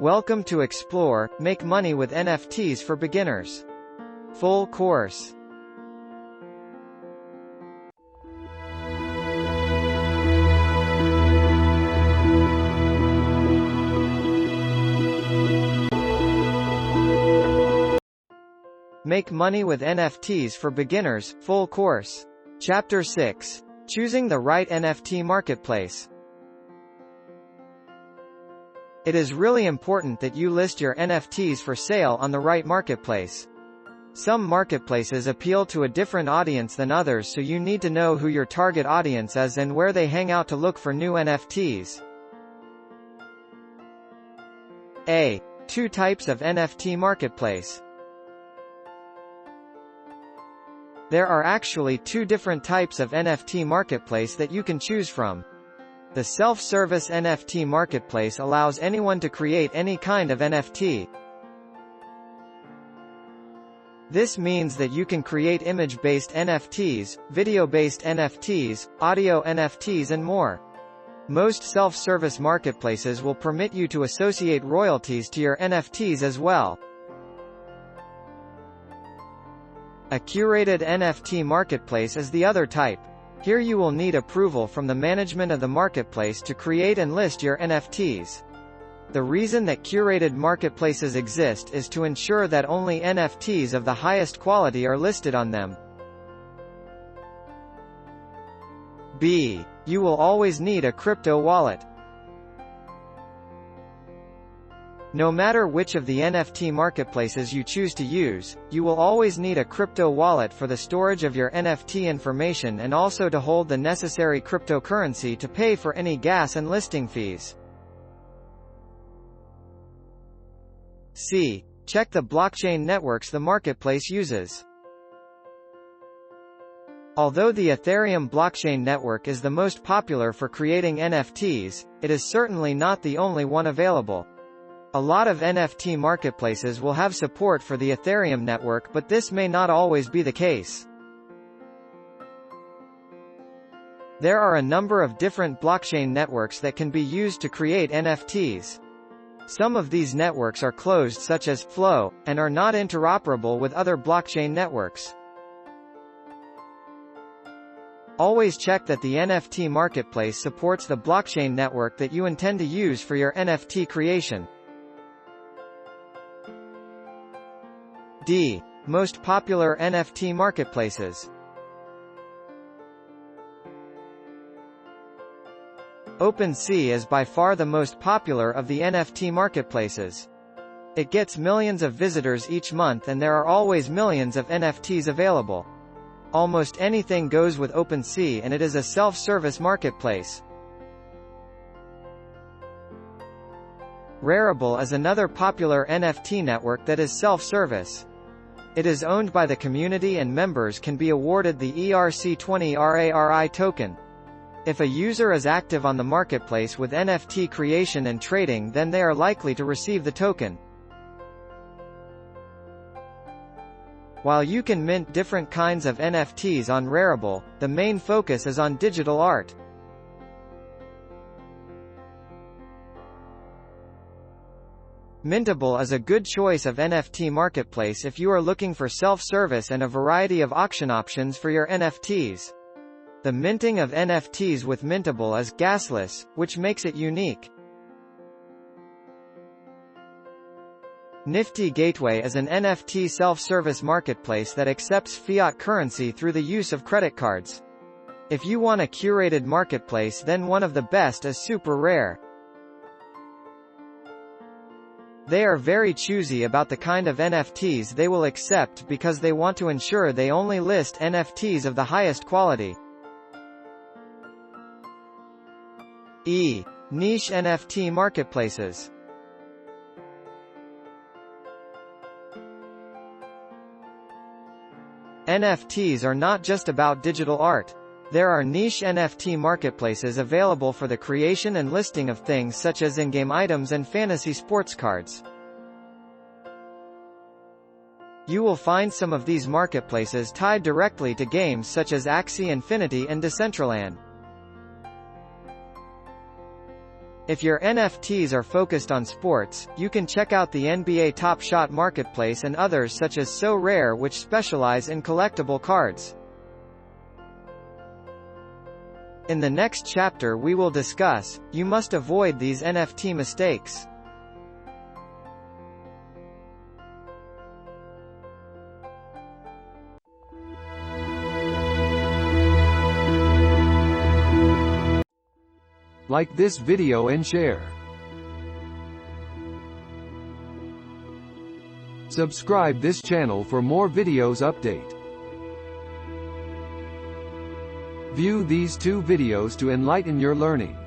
Welcome to Explore, Make Money with NFTs for Beginners. Full course. Make Money with NFTs for Beginners, Full Course. Chapter 6. Choosing the Right NFT Marketplace. It is really important that you list your NFTs for sale on the right marketplace. Some marketplaces appeal to a different audience than others, so you need to know who your target audience is and where they hang out to look for new NFTs. A. 2 types of NFT marketplace. There are actually 2 different types of NFT marketplace that you can choose from. The self-service NFT marketplace allows anyone to create any kind of NFT. This means that you can create image-based NFTs, video-based NFTs, audio NFTs and more. Most self-service marketplaces will permit you to associate royalties to your NFTs as well. A curated NFT marketplace is the other type. Here you will need approval from the management of the marketplace to create and list your NFTs. The reason that curated marketplaces exist is to ensure that only NFTs of the highest quality are listed on them. B. You will always need a crypto wallet. No matter which of the NFT marketplaces you choose to use, you will always need a crypto wallet for the storage of your NFT information and also to hold the necessary cryptocurrency to pay for any gas and listing fees. C. Check the blockchain networks the marketplace uses. Although the Ethereum blockchain network is the most popular for creating NFTs, it is certainly not the only one available. A lot of NFT marketplaces will have support for the Ethereum network, but this may not always be the case. There are a number of different blockchain networks that can be used to create NFTs. Some of these networks are closed, such as Flow, and are not interoperable with other blockchain networks. Always check that the NFT marketplace supports the blockchain network that you intend to use for your NFT creation. D. Most popular NFT marketplaces. OpenSea is by far the most popular of the NFT marketplaces. It gets millions of visitors each month and there are always millions of NFTs available. Almost anything goes with OpenSea and it is a self-service marketplace. Rarible is another popular NFT network that is self-service. It is owned by the community and members can be awarded the ERC20 RARI token. If a user is active on the marketplace with NFT creation and trading, then they are likely to receive the token. While you can mint different kinds of NFTs on Rarible, the main focus is on digital art. Mintable is a good choice of NFT marketplace if you are looking for self-service and a variety of auction options for your NFTs. The minting of NFTs with Mintable is gasless, which makes it unique. Nifty Gateway is an NFT self-service marketplace that accepts fiat currency through the use of credit cards. If you want a curated marketplace, then one of the best is Super Rare. They are very choosy about the kind of NFTs they will accept because they want to ensure they only list NFTs of the highest quality. E. Niche NFT marketplaces. NFTs are not just about digital art. There are niche NFT marketplaces available for the creation and listing of things such as in-game items and fantasy sports cards. You will find some of these marketplaces tied directly to games such as Axie Infinity and Decentraland. If your NFTs are focused on sports, you can check out the NBA Top Shot Marketplace and others such as So Rare, which specialize in collectible cards. In the next chapter we will discuss, you must avoid these NFT mistakes. Like this video and share. Subscribe this channel for more videos update. View these two videos to enlighten your learning.